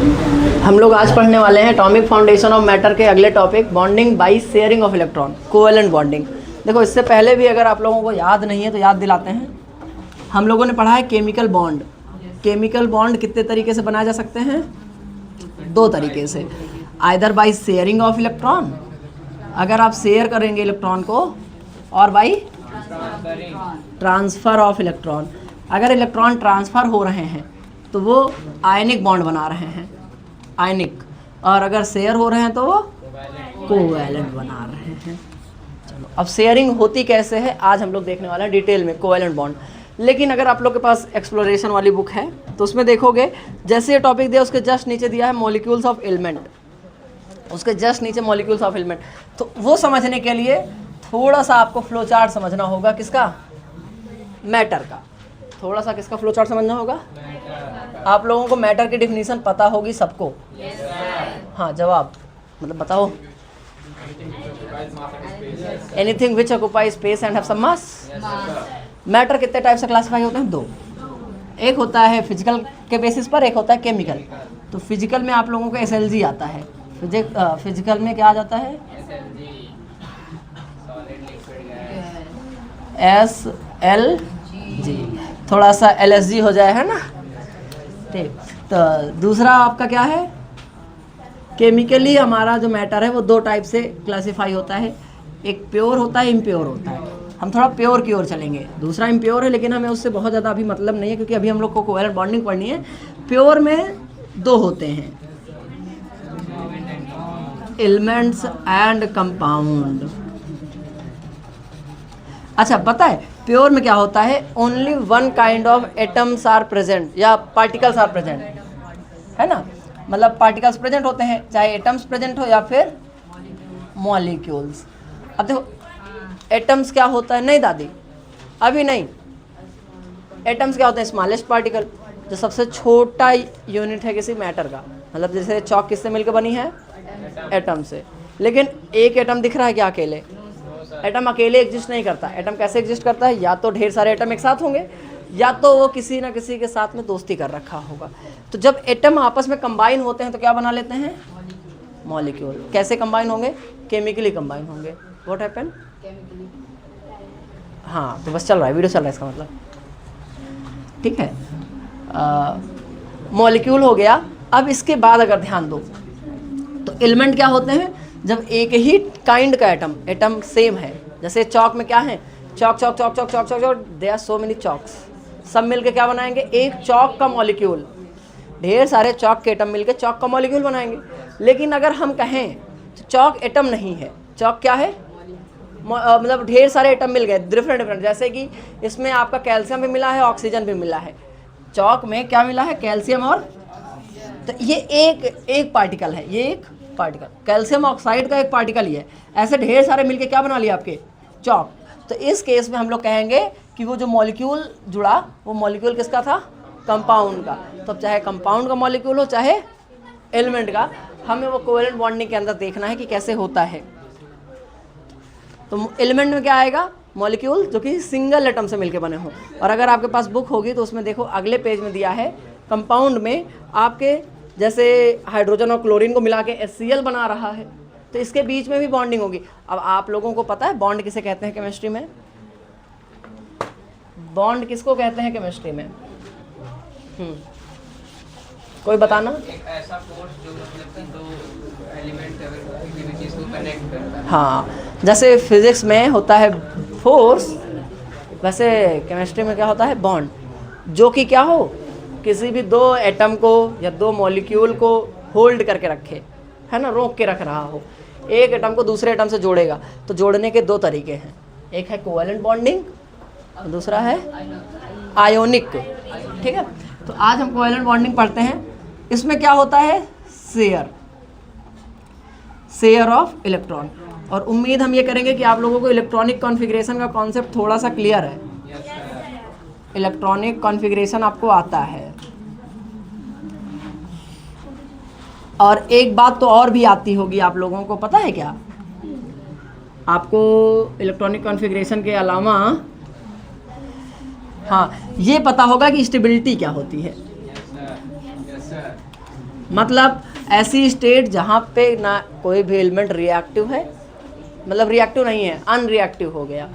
हम लोग आज पढ़ने वाले हैं एटॉमिक फाउंडेशन ऑफ मैटर के अगले topic bonding by sharing of electron, covalent bonding. देखो इससे पहले भी अगर आप लोगों को याद नहीं है तो याद दिलाते हैं। हम लोगों ने पढ़ा है केमिकल बॉन्ड। केमिकल बॉन्ड कितने तरीके से बनाए जा सकते हैं? दो तरीके से, either by sharing of electron, अगर आप शेयर करेंगे इलेक्ट्रॉन को, और बाय ट्रांसफ़र ऑफ इलेक्ट्रॉन, अगर इलेक्ट्रॉन ट्रांसफ़र हो रहे हैं तो वो आयनिक बॉन्ड बना रहे हैं, आयनिक, और अगर शेयर हो रहे हैं तो वो कोवैलेंट बना रहे हैं। चलो अब शेयरिंग होती कैसे है आज हम लोग देखने वाले हैं डिटेल में, कोवैलेंट बॉन्ड। लेकिन अगर आप लोग के पास एक्सप्लोरेशन वाली बुक है तो उसमें देखोगे जैसे ये टॉपिक दिया उसके जस्ट नीचे दिया है मॉलिक्यूल्स ऑफ एलिमेंट, उसके जस्ट नीचे मॉलिक्यूल्स ऑफ एलिमेंट। तो वो समझने के लिए थोड़ा सा आपको फ्लो चार्ट समझना होगा, किसका? मैटर का। थोड़ा सा किसका फ्लो चार्ट समझना होगा? आप लोगों को मैटर की डिफिनीशन पता होगी सबको? हाँ, जवाब मतलब बताओ। Anything which occupy space and have some mass. Matter कितने टाइप से क्लासिफाई होते हैं? दो। एक होता है फिजिकल के बेसिस पर, एक होता है केमिकल। तो फिजिकल में आप लोगों को SLG आता है। फिजिकल में क्या आ जाता है? SLG, थोड़ा सा LSG हो जाए, है ना? ठीक। तो दूसरा आपका क्या है? केमिकली हमारा जो मैटर है वो दो टाइप से क्लासिफाई होता है, एक प्योर होता है, इम्प्योर होता है। हम थोड़ा प्योर की ओर चलेंगे, दूसरा इम्प्योर है, लेकिन हमें उससे बहुत ज़्यादा अभी मतलब नहीं है क्योंकि अभी हम लोग को कोवैलेंट बॉन्डिंग पढ़नी है। प्योर में दो होते हैं, एलिमेंट्स एंड कंपाउंड। अच्छा, पता है प्योर में क्या होता है? Only one kind of atoms are present या पार्टिकल्स आर प्रेजेंट, है ना? मतलब पार्टिकल्स प्रेजेंट होते हैं, चाहे एटम्स प्रेजेंट हो या फिर मॉलिक्यूल्स। अब देखो एटम्स क्या होता है? नहीं दादी, अभी नहीं। एटम्स क्या होते हैं? स्मॉलेस्ट पार्टिकल, जो सबसे छोटा यूनिट है किसी मैटर का। मतलब जैसे चौक किससे मिलकर बनी है? एटम से। लेकिन एक एटम दिख रहा है क्या अकेले? एटम अकेले एग्जिस्ट नहीं करता। एटम कैसे एग्जिस्ट करता है? या तो ढेर सारे एटम एक साथ होंगे, या तो वो किसी ना किसी के साथ में दोस्ती कर रखा होगा। तो जब एटम आपस में कंबाइन होते हैं तो क्या बना लेते हैं? मॉलिक्यूल। कैसे कंबाइन होंगे? केमिकली कंबाइन होंगे। What happen? हाँ, तो बस चल रहा है, वीडियो चल रहा है इसका मतलब, ठीक है। मॉलिक्यूल हो गया। अब इसके बाद अगर ध्यान दो तो एलिमेंट क्या होते हैं? जब एक ही काइंड का एटम सेम है। जैसे चौक में क्या है? Chalk chalk chalk chalk chalk chalk, they are so many chalks. सब मिलके क्या बनाएंगे? एक चौक का मॉलिक्यूल। ढेर सारे चौक के एटम मिलके चौक का मॉलिक्यूल बनाएंगे। लेकिन अगर हम कहें तो चौक एटम नहीं है, चौक क्या है? मतलब ढेर सारे एटम मिल गए, डिफरेंट डिफरेंट। जैसे कि इसमें आपका कैल्शियम भी मिला है, ऑक्सीजन भी मिला है। चौक में क्या मिला है? कैल्शियम और, तो ये एक पार्टिकल है, ये एक पार्टिकल कैल्शियम ऑक्साइड का एक पार्टिकल ही है। ऐसे ढेर सारे मिलके क्या बना लिया आपके? चौक। तो इस केस में हम लोग कहेंगे कि वो जो मॉलिक्यूल जुड़ा वो मॉलिक्यूल किसका था? कंपाउंड का। तो चाहे कंपाउंड का मॉलिक्यूल हो चाहे एलिमेंट का, हमें वो कोवैलेंट बॉन्डिंग के अंदर देखना है कि कैसे होता है। तो एलिमेंट में क्या आएगा? मॉलिक्यूल जो कि सिंगल एटम से मिलके बने हों। और अगर आपके पास बुक होगी तो उसमें देखो अगले पेज में दिया है कंपाउंड में आपके जैसे हाइड्रोजन और क्लोरीन को मिला के HCl बना रहा है, तो इसके बीच में भी बॉन्डिंग होगी। अब आप लोगों को पता है बॉन्ड किसे कहते हैं केमिस्ट्री में? बॉन्ड किसको कहते हैं केमिस्ट्री में? कोई बताना? एक ऐसा फोर्स जो मतलब कि दो एलिमेंट किसी भी चीज को कनेक्ट करता है। हाँ, जैसे फिजिक्स में होता है फोर्स, वैसे केमिस्ट्री में क्या होता है? बॉन्ड, जो कि क्या हो? किसी भी दो एटम को या दो मॉलिक्यूल को होल्ड करके रखे, है ना, रोक के रख रहा हो। एक एटम को दूसरे एटम से जोड़ेगा। तो जोड़ने के दो तरीके हैं, एक है कोवैलेंट बॉन्डिंग, दूसरा है आयोनिक, ठीक है। तो आज हम कोवैलेंट बॉन्डिंग पढ़ते हैं। इसमें क्या होता है? Share of electron. और उम्मीद हम ये करेंगे कि आप लोगों को इलेक्ट्रॉनिक कॉन्फ़िगरेशन का कॉन्सेप्ट थोड़ा सा क्लियर है। इलेक्ट्रॉनिक कॉन्फ़िगरेशन आपको आता है। और एक बात तो और भी आती होगी आप लोगों को, पता है क्या? आपको इलेक्ट्रॉनिक कॉन्फ़िगरेशन के अलावा हाँ ये पता होगा कि स्टेबिलिटी क्या होती है। मतलब ऐसी स्टेट जहाँ पे ना कोई भी एलिमेंट रिएक्टिव है, मतलब रिएक्टिव नहीं है, अनरिएक्टिव हो गया।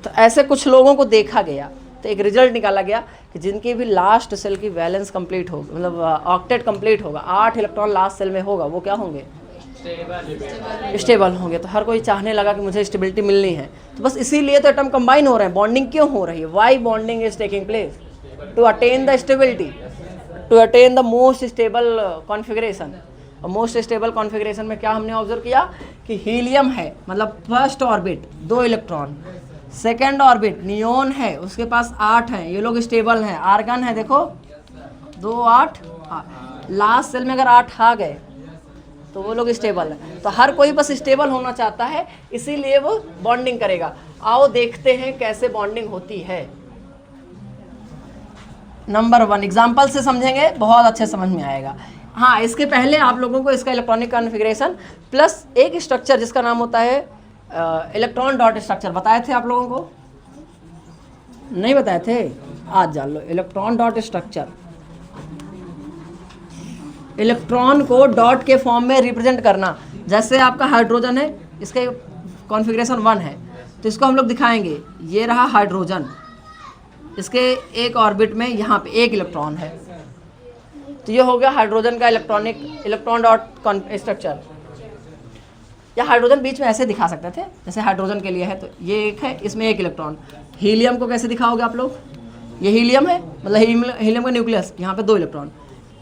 तो ऐसे कुछ लोगों को देखा गया, तो एक रिजल्ट निकाला गया कि जिनकी भी लास्ट सेल की वैलेंस कंप्लीट होगी, मतलब ऑक्टेट कंप्लीट होगा, 8 इलेक्ट्रॉन लास्ट सेल में होगा, वो क्या होंगे? स्टेबल होंगे। तो हर कोई चाहने लगा कि मुझे स्टेबिलिटी मिलनी है, तो बस इसीलिए तो एटम कंबाइन हो रहे हैं। बॉन्डिंग क्यों हो रही है? Why bonding is taking place? To attain the stability, to attain the most stable configuration. और मोस्ट स्टेबल कॉन्फ़िगरेशन में क्या हमने ऑब्जर्व किया कि हीलियम है, मतलब first orbit 2 electron, second orbit neon है, उसके पास 8 हैं, ये लोग स्टेबल हैं। आर्गन है, देखो 2 8, लास्ट सेल में अगर 8 आ गए तो वो लोग स्टेबल है। तो हर कोई बस स्टेबल होना चाहता है, इसीलिए वो बॉन्डिंग करेगा। आओ देखते हैं कैसे बॉन्डिंग होती है। नंबर 1 एग्जाम्पल से समझेंगे, बहुत अच्छे समझ में आएगा। हाँ, इसके पहले आप लोगों को इसका इलेक्ट्रॉनिक कॉन्फ़िगरेशन प्लस एक स्ट्रक्चर जिसका नाम होता है इलेक्ट्रॉन डॉट स्ट्रक्चर बताए थे आप लोगों को? नहीं बताए थे? आज जान लो। इलेक्ट्रॉन डॉट स्ट्रक्चर, इलेक्ट्रॉन को डॉट के फॉर्म में रिप्रेजेंट करना। जैसे आपका हाइड्रोजन है, इसके कॉन्फ़िगरेशन 1 है, तो इसको हम लोग दिखाएंगे। ये रहा हाइड्रोजन, इसके एक ऑर्बिट में यहाँ पे 1 इलेक्ट्रॉन है, तो ये हो गया हाइड्रोजन का इलेक्ट्रॉन डॉट स्ट्रक्चर। या हाइड्रोजन बीच में ऐसे दिखा सकते थे, जैसे हाइड्रोजन के लिए है, तो ये एक है, इसमें 1 इलेक्ट्रॉन। हीलियम को कैसे दिखाओगे आप लोग? ये हीलियम है, मतलब हीलियम का न्यूक्लियस, यहाँ पे 2 इलेक्ट्रॉन।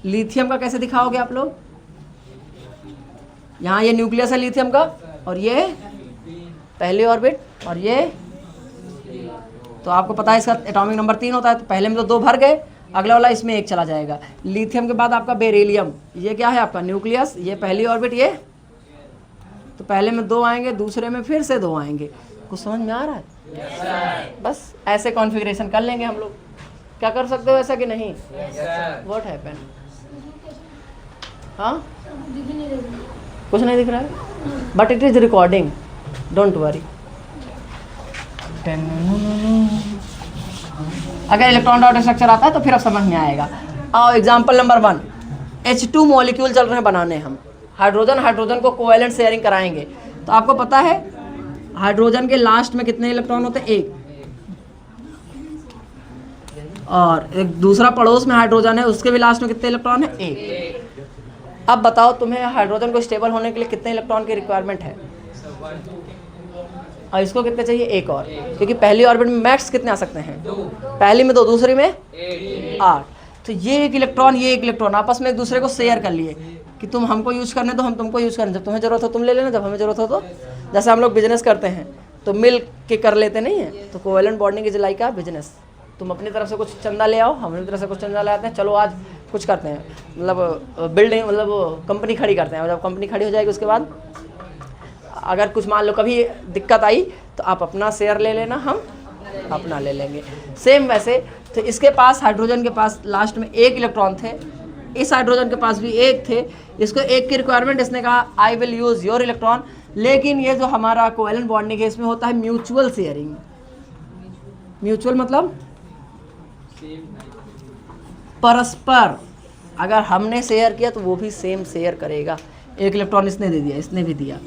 लिथियम का कैसे दिखाओगे आप लोग? यहाँ ये न्यूक्लियस है लिथियम का, और ये पहली ऑर्बिट, और ये, तो आपको पता है इसका एटॉमिक नंबर 3 होता है, तो पहले में तो 2 भर गए, अगला वाला इसमें 1 चला जाएगा। लिथियम के बाद आपका बेरिलियम, ये क्या है आपका? न्यूक्लियस, ये पहली ऑर्बिट, ये तो पहले में 2 आएंगे, दूसरे में फिर से 2 आएंगे। कुछ समझ में आ रहा है? बस ऐसे कॉन्फ़िगरेशन कर लेंगे हम लोग। क्या कर सकते हो ऐसा कि नहीं? What happen? हाँ, कुछ नहीं दिख रहा है, but it is recording, don't worry. अगर इलेक्ट्रॉन डॉट स्ट्रक्चर आता है तो फिर अब समझ में आएगा। आओ एग्जांपल नंबर 1, H2 मॉलिक्यूल चल रहे हैं बनाने हम। हाइड्रोजन को कोवैलेंट शेयरिंग कराएंगे। तो आपको पता है हाइड्रोजन के लास्ट में कितने इलेक्ट्रॉन होते हैं? 1। और एक दूसरा पड़ोस में हाइड्रोजन है, उसके भी लास्ट में कितने इलेक्ट्रॉन है? 1। अब बताओ तुम्हें हाइड्रोजन को स्टेबल होने के लिए कितने इलेक्ट्रॉन की रिक्वायरमेंट है? और इसको कितने चाहिए? 1 और, क्योंकि पहली ऑर्बिट में मैक्स कितने आ सकते हैं? 2। पहली में 2, दूसरी में 8। तो ये 1 इलेक्ट्रॉन, ये 1 इलेक्ट्रॉन आपस में एक दूसरे को शेयर कर लिए कि तुम हमको यूज़ करने दो, हम तुमको यूज़ करने, जब तुम्हें ज़रूरत हो तुम ले लेना, जब हमें ज़रूरत हो तो। जैसे हम लोग बिजनेस करते हैं तो मिल के कर लेते नहीं है, तो covalent bonding is like a business. तुम अपनी तरफ से कुछ चंदा ले आओ, हम अपनी तरफ से कुछ चंदा ले आते हैं, चलो आज कुछ करते हैं, मतलब बिल्डिंग, मतलब कंपनी खड़ी करते हैं। और जब कंपनी खड़ी हो जाएगी उसके बाद अगर कुछ मान लो कभी दिक्कत आई तो आप अपना शेयर ले लेना, हम अपना ले लेंगे। सेम वैसे तो इसके पास, हाइड्रोजन के पास लास्ट में 1 इलेक्ट्रॉन थे, इस हाइड्रोजन के पास भी 1 थे। इसको 1 की रिक्वायरमेंट, इसने कहा I will use your electron. लेकिन ये जो हमारा कोवैलेंट बॉन्डिंग है इसमें होता है म्यूचुअल शेयरिंग। म्यूचुअल मतलब परस्पर, अगर हमने शेयर किया तो वो भी सेम शेयर करेगा। 1 इलेक्ट्रॉन इसने दे दिया, इसने भी दिया,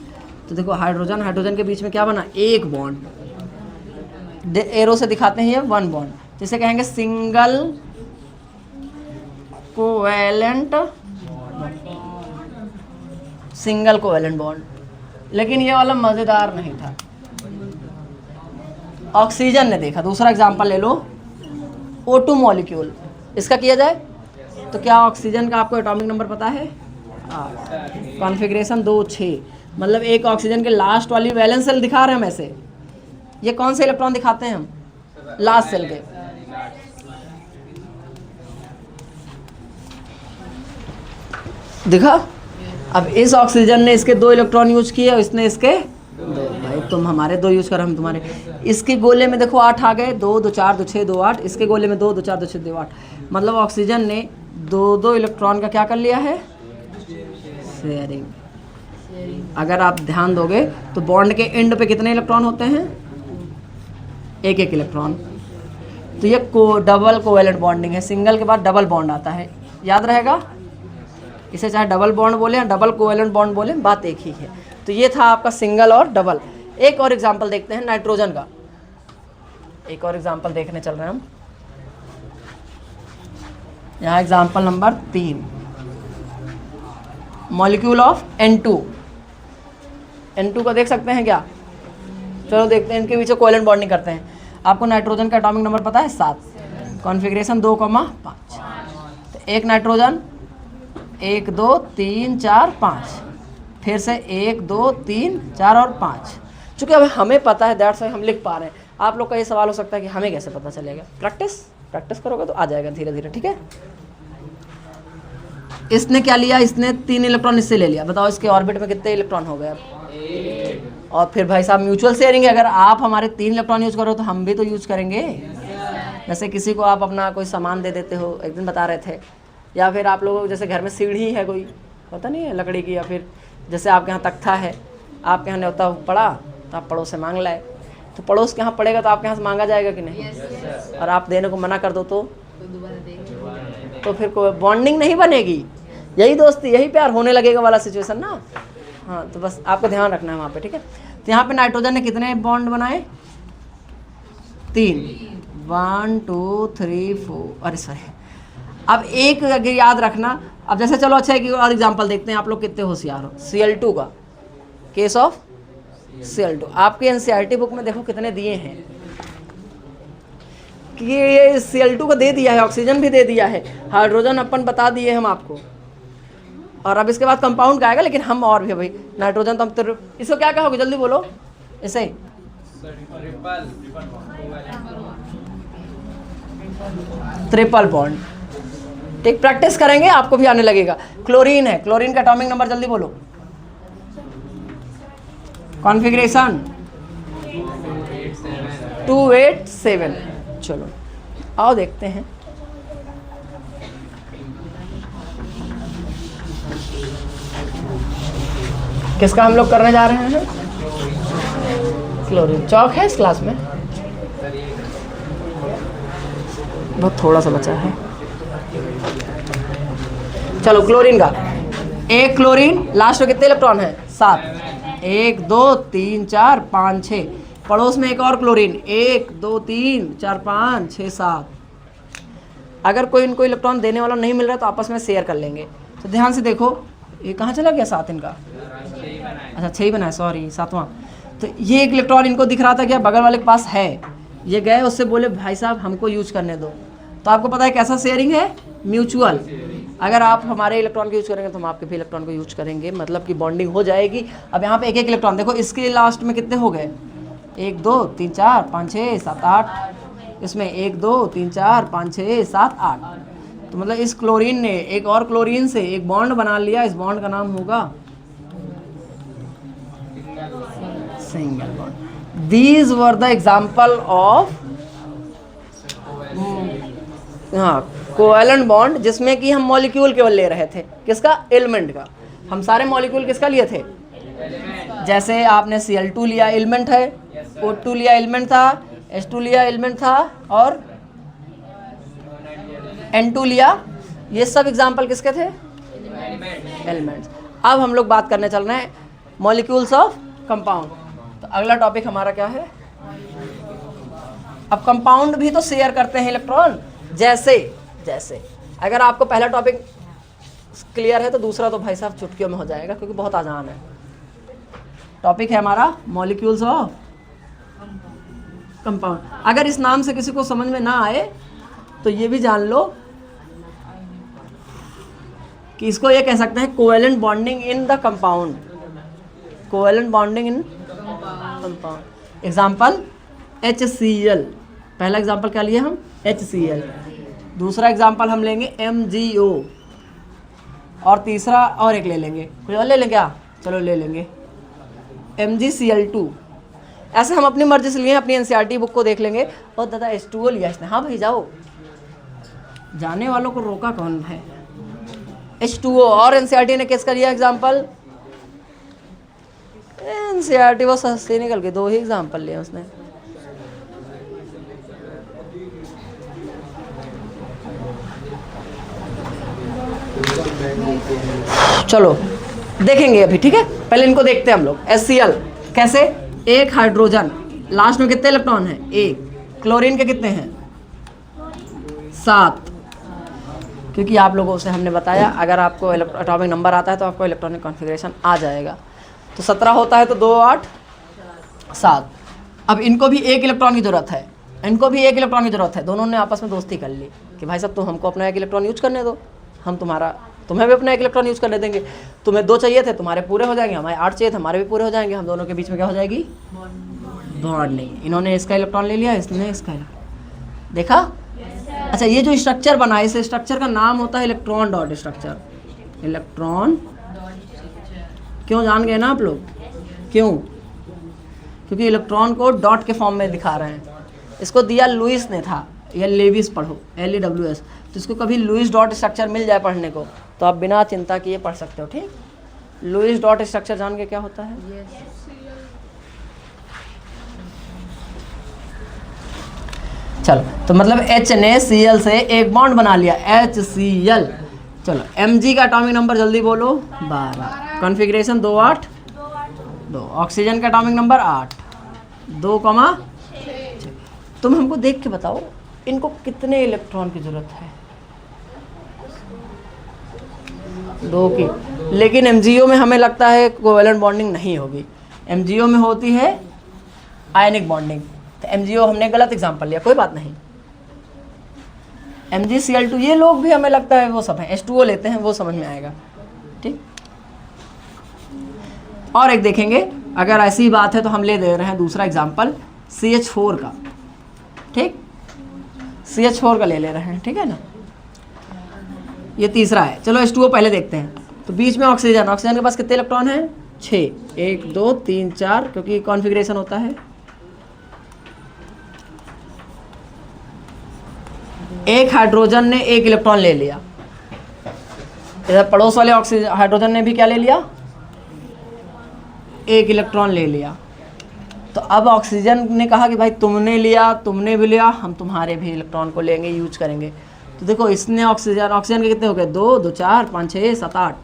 तो देखो हाइड्रोजन के बीच में क्या बना? 1 बॉन्ड। एरो से दिखाते हैं ये 1 बॉन्ड, जिसे कहेंगे सिंगल कोवैलेंट बॉन्ड। लेकिन ये वाला मज़ेदार नहीं था। ऑक्सीजन ने देखा, दूसरा एग्जांपल ले लो, O2 मॉलिक्यूल, इसका किया जाए तो क्या ऑक्सीजन का आपको एटॉमिक नंबर पता है? 8। कॉन्फ़िगरेशन 2 6, मतलब एक ऑक्सीजन के लास्ट वाली वैलेंस सेल दिखा रहे हैं हम ऐसे। ये कौन से इलेक्ट्रॉन दिखाते हैं हम? लास्ट सेल के। दिखा? अब इस ऑक्सीजन ने इसके 2 इलेक्ट्रॉन यूज किए और इसने इसके 2। भाई तुम हमारे 2 यूज कर, हम तुम्हारे। इसके गोले में देखो 8 आ गए, 2 2 4 2 6 2 8। इसके गोले में 2 2 4 2 6 2 8। मतलब ऑक्सीजन ने 2 इलेक्ट्रॉन का क्या कर लिया है? शेयरिंग। अगर आप ध्यान दोगे तो बॉन्ड के एंड पे कितने इलेक्ट्रॉन होते हैं? 1 1 इलेक्ट्रॉन। तो ये डबल कोवैलेंट बॉन्डिंग है, सिंगल के बाद डबल बॉन्ड आता है, याद रहेगा। इसे चाहे डबल बॉन्ड बोले या डबल कोवेलेंट बॉन्ड बोले, बात एक ही है। तो ये था आपका सिंगल और डबल। एक और एग्जाम्पल देखते हैं नाइट्रोजन का, एक और एग्जाम्पल देखने चल रहे हैं हम। यहाँ example number 3, molecule of N2। N2 को देख सकते हैं क्या? चलो देखते हैं, इनके बीच कोवेलेंट बॉन्डिंग करते हैं। आपको नाइट्रोजन का एटॉमिक नंबर पता है 7, कॉन्फ़िगरेशन 2,5। तो एक नाइट्रोजन 1 2 3 4 5, फिर से 1 2 3 4 और 5। चूँकि अब हमें पता है दैट्स वाई हम लिख पा रहे हैं। आप लोग का ये सवाल हो सकता है कि हमें कैसे पता चलेगा? प्रैक्टिस करोगे तो आ जाएगा धीरे धीरे, ठीक है। इसने क्या लिया? इसने 3 इलेक्ट्रॉन इससे ले लिया। बताओ इसके ऑर्बिट में कितने इलेक्ट्रॉन हो गए? 8। और फिर भाई साहब म्यूचुअल शेयरिंग है, अगर आप हमारे 3 इलेक्ट्रॉन यूज करो तो हम भी तो यूज करेंगे। जैसे किसी को आप अपना कोई सामान दे देते हो, एक दिन बता रहे थे, या फिर आप लोगों जैसे घर में सीढ़ी है कोई, पता नहीं है लकड़ी की, या फिर जैसे आपके यहाँ तख्ता है, आपके यहाँ न्योता पड़ा तो आप पड़ोस से मांग लाए, तो पड़ोस के यहाँ पड़ेगा तो आपके यहाँ से मांगा जाएगा कि नहीं? और आप देने को मना कर दो तो फिर कोई बॉन्डिंग नहीं बनेगी। यही दोस्ती, यही प्यार होने लगेगा वाला सिचुएशन ना। हाँ, तो बस आपको ध्यान रखना है वहाँ पे, ठीक है। तो यहाँ पे नाइट्रोजन ने कितने बॉन्ड बनाए? 3, 1 2 3 4, अरे सॉरी। अब एक अगर याद रखना, अब जैसे चलो अच्छा एक और एग्जांपल देखते हैं, आप लोग कितने होशियार हो। Cl2 का, केस ऑफ Cl2 आपके एनसीईआरटी बुक में देखो कितने दिए हैं कि ये Cl2 को दे दिया है, ऑक्सीजन भी दे दिया है, हाइड्रोजन अपन बता दिए हम आपको, और अब इसके बाद कंपाउंड का आएगा, लेकिन हम और भी भाई नाइट्रोजन तो हम इसको क्या कहोगे जल्दी बोलो? इसे ट्रिपल बॉन्ड, ठीक। प्रैक्टिस करेंगे आपको भी आने लगेगा। क्लोरीन है, क्लोरीन का एटॉमिक नंबर जल्दी बोलो, कॉन्फ़िगरेशन 287। चलो आओ देखते हैं। किसका हम लोग करने जा रहे हैं? क्लोरीन। चौक है इस क्लास में? बहुत थोड़ा सा बचा है। चलो क्लोरीन का, एक क्लोरीन लास्ट में कितने इलेक्ट्रॉन है? 7। 1 2 3 4 5 6। पड़ोस में एक और क्लोरीन, 1 2 3 4 5 6 7। अगर कोई इनको इलेक्ट्रॉन देने वाला नहीं मिल रहा तो आपस में शेयर कर लेंगे। तो ध्यान से देखो, ये कहाँ चला गया 7 इनका? अच्छा 6 ही बनाया, सॉरी 7वां। तो ये एक इलेक्ट्रॉन इनको दिख रहा था क्या बगल वाले के पास है, ये गए उससे बोले भाई साहब हमको यूज करने दो। तो आपको पता है कैसा शेयरिंग है? म्यूचुअल। अगर आप हमारे इलेक्ट्रॉन को यूज करेंगे तो हम आपके भी इलेक्ट्रॉन को यूज करेंगे, मतलब कि बॉन्डिंग हो जाएगी। अब यहाँ पे एक एक इलेक्ट्रॉन देखो, इसके लास्ट में कितने हो गए? 1 2 3 4 5 6 7 8। इसमें 1 2 3 4 5 6 7 8। तो मतलब इस क्लोरीन ने एक और क्लोरीन से एक बॉन्ड बना लिया। इस बॉन्ड का नाम होगा single bond. These were the example of covalent bond, जिसमें कि हम मॉलिक्यूल केवल ले रहे थे। किसका? एलिमेंट का। हम सारे मॉलिक्यूल किसका लिए थे? जैसे आपने Cl2 लिया, एलिमेंट है, O2 लिया, एलिमेंट था, H2 लिया, एलिमेंट था, और N2 लिया। ये सब एग्जाम्पल किसके थे? एलिमेंट्स। अब हम लोग बात करने चल रहे हैं मॉलिक्यूल्स ऑफ कंपाउंड। तो अगला टॉपिक हमारा क्या है? अब कंपाउंड भी तो शेयर करते हैं इलेक्ट्रॉन। जैसे अगर आपको पहला टॉपिक क्लियर है तो दूसरा तो भाई साहब चुटकियों में हो जाएगा, क्योंकि बहुत आसान है। टॉपिक है हमारा मॉलिक्यूल्स ऑफ कंपाउंड। अगर इस नाम से किसी को समझ में ना आए तो ये भी जान लो कि इसको ये कह सकते हैं covalent bonding in the compound. Covalent bonding in compound. Example HCl। पहला एग्जाम्पल क्या लिए हम? HCl। दूसरा एग्जाम्पल हम लेंगे MgO, और तीसरा और एक ले लेंगे। कुछ और ले लें क्या? चलो ले लेंगे MgCl2। ऐसे हम अपनी मर्जी से लिए, अपनी एनसीईआरटी बुक को देख लेंगे। और दादा H2O लिया इसने। हाँ भाई जाओ, जाने वालों को रोका कौन है? H2O। और एनसीईआरटी ने किसका लिया एग्जाम्पल? एनसीईआरटी वो सस्ती निकल के 2 ही एग्जाम्पल लिए उसने। चलो देखेंगे अभी, ठीक है। पहले इनको देखते हैं हम लोग। HCl कैसे, एक हाइड्रोजन, लास्ट में कितने इलेक्ट्रॉन हैं, एक। क्लोरीन के कितने हैं, 7, क्योंकि आप लोगों से हमने बताया अगर आपको एटॉमिक नंबर आता है तो आपको इलेक्ट्रॉनिक कॉन्फ़िगरेशन आ जाएगा। तो 17 होता है तो 2 8 7। अब इनको भी एक इलेक्ट्रॉन की ज़रूरत है, इनको भी एक इलेक्ट्रॉन की ज़रूरत है। दोनों ने आपस में दोस्ती कर ली कि भाई साहब तुम हमको अपना एक इलेक्ट्रॉन यूज करने दो, हम तुम्हें भी अपना एक इलेक्ट्रॉन यूज करने देंगे। तुम्हें 2 चाहिए थे, तुम्हारे पूरे हो जाएंगे, हमारे 8 चाहिए थे, हमारे भी पूरे हो जाएंगे। हम दोनों के बीच में क्या हो जाएगी, बॉन्डिंग। इन्होंने इसका इलेक्ट्रॉन ले लिया, इसने इसका, देखा। अच्छा, ये जो स्ट्रक्चर बना, इस स्ट्रक्चर का नाम होता है इलेक्ट्रॉन डॉट स्ट्रक्चर। इलेक्ट्रॉन, क्यों जान गए ना आप लोग, क्यों? क्योंकि इलेक्ट्रॉन को डॉट के फॉर्म में दिखा रहे हैं। इसको दिया लुईस ने था, या लेविस पढ़ो, LEWS। तो इसको कभी लुईस डॉट स्ट्रक्चर मिल जाए पढ़ने को तो आप बिना चिंता किए पढ़ सकते हो, ठीक। लुईस डॉट स्ट्रक्चर जान के क्या होता है, चलो। तो मतलब H ने Cl से एक बॉन्ड बना लिया, HCl। चलो Mg का एटॉमिक नंबर जल्दी बोलो, 12। कॉन्फ़िगरेशन 2 8 2। ऑक्सीजन का एटॉमिक नंबर 8 2, 6। तुम हमको देख के बताओ इनको कितने इलेक्ट्रॉन की जरूरत है, 2 की। लेकिन MgO में हमें लगता है कोवेलेंट बॉन्डिंग नहीं होगी, MgO में होती है आयनिक बॉन्डिंग। तो MgO हमने गलत एग्जाम्पल लिया, कोई बात नहीं। MgCl2 ये लोग भी हमें लगता है वो सब हैं, H2O लेते हैं, वो समझ में आएगा, ठीक। और एक देखेंगे, अगर ऐसी बात है तो हम ले दे रहे हैं दूसरा एग्जाम्पल CH4 का, ठीक। CH4 का ले रहे हैं, ठीक है ना। ये तीसरा है। चलो H2O पहले देखते हैं। तो बीच में ऑक्सीजन, ऑक्सीजन के पास कितने इलेक्ट्रॉन हैं, 6, 1 2 3 4, क्योंकि कॉन्फ़िगरेशन होता है। एक हाइड्रोजन ने एक इलेक्ट्रॉन ले लिया, इधर पड़ोस वाले ऑक्सीजन हाइड्रोजन ने भी क्या ले लिया, एक इलेक्ट्रॉन ले लिया। तो अब ऑक्सीजन ने कहा कि भाई तुमने लिया, तुमने भी लिया, हम तुम्हारे भी इलेक्ट्रॉन को लेंगे, यूज करेंगे। तो देखो इसने ऑक्सीजन के कितने हो गए, 2 2 4 5 6 7 8,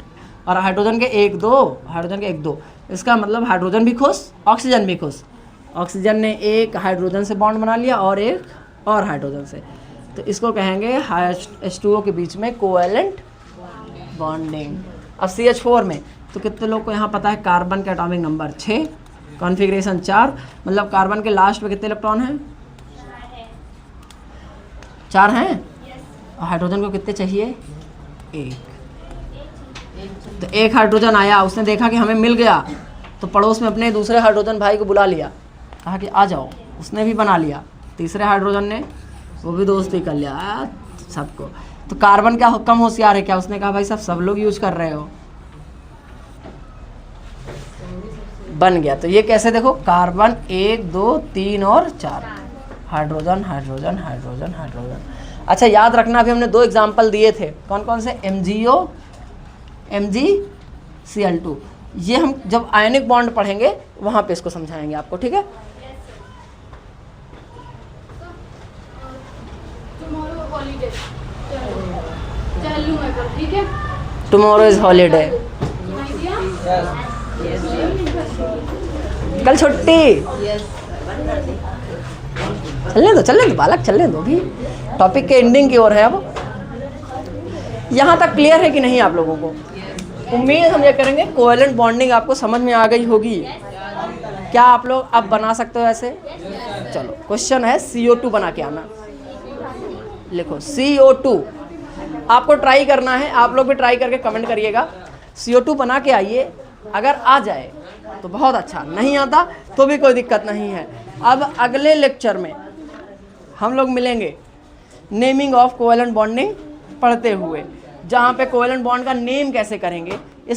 और हाइड्रोजन के 1 2, हाइड्रोजन के 1 2। इसका मतलब हाइड्रोजन भी खुश, ऑक्सीजन भी खुश। ऑक्सीजन ने एक हाइड्रोजन से बॉन्ड बना लिया और एक और हाइड्रोजन से, तो इसको कहेंगे H2O के बीच में कोवेलेंट बॉन्डिंग। अब CH4 में तो कितने लोग को यहाँ पता है, कार्बन का एटॉमिक नंबर 6, कॉन्फ़िगरेशन 4, मतलब कार्बन के लास्ट में कितने इलेक्ट्रॉन हैं, 4 हैं। और हाइड्रोजन को कितने चाहिए, 1। तो एक हाइड्रोजन आया, उसने देखा कि हमें मिल गया, तो पड़ोस में अपने दूसरे हाइड्रोजन भाई को बुला लिया, कहा कि आ जाओ, उसने भी बना लिया। तीसरे हाइड्रोजन ने वो भी दोस्ती कर लिया सबको। तो कार्बन क्या कम होशियार है क्या, उसने कहा भाई साहब सब लोग यूज कर रहे हो, बन गया। तो ये कैसे, देखो कार्बन 1 2 3 और 4, हाइड्रोजन हाइड्रोजन हाइड्रोजन हाइड्रोजन। अच्छा याद रखना, अभी हमने 2 एग्जाम्पल दिए थे, कौन कौन से, MgO MgCl2। ये हम जब आयनिक बॉन्ड पढ़ेंगे वहाँ पे इसको समझाएंगे आपको, ठीक है। टुमारो इज हॉलीडे, कल छुट्टी। चलने दो बालक, चलने दो, भी टॉपिक के एंडिंग की ओर है। अब यहाँ तक क्लियर है कि नहीं आप लोगों को? उम्मीद हम ये करेंगे कोवेलेंट बॉन्डिंग आपको समझ में आ गई होगी। क्या आप लोग अब बना सकते हो ऐसे? चलो क्वेश्चन है CO2 बना के आना। लिखो CO2, आपको ट्राई करना है, आप लोग भी ट्राई करके कमेंट करिएगा। CO2 बना के आइए, अगर आ जाए तो बहुत अच्छा, नहीं आता तो भी कोई दिक्कत नहीं है। अब अगले लेक्चर में हम लोग मिलेंगे नेमिंग ऑफ कोवेलेंट बॉन्डिंग पढ़ते हुए, जहाँ पे कोवेलेंट बॉन्ड का नेम कैसे करेंगे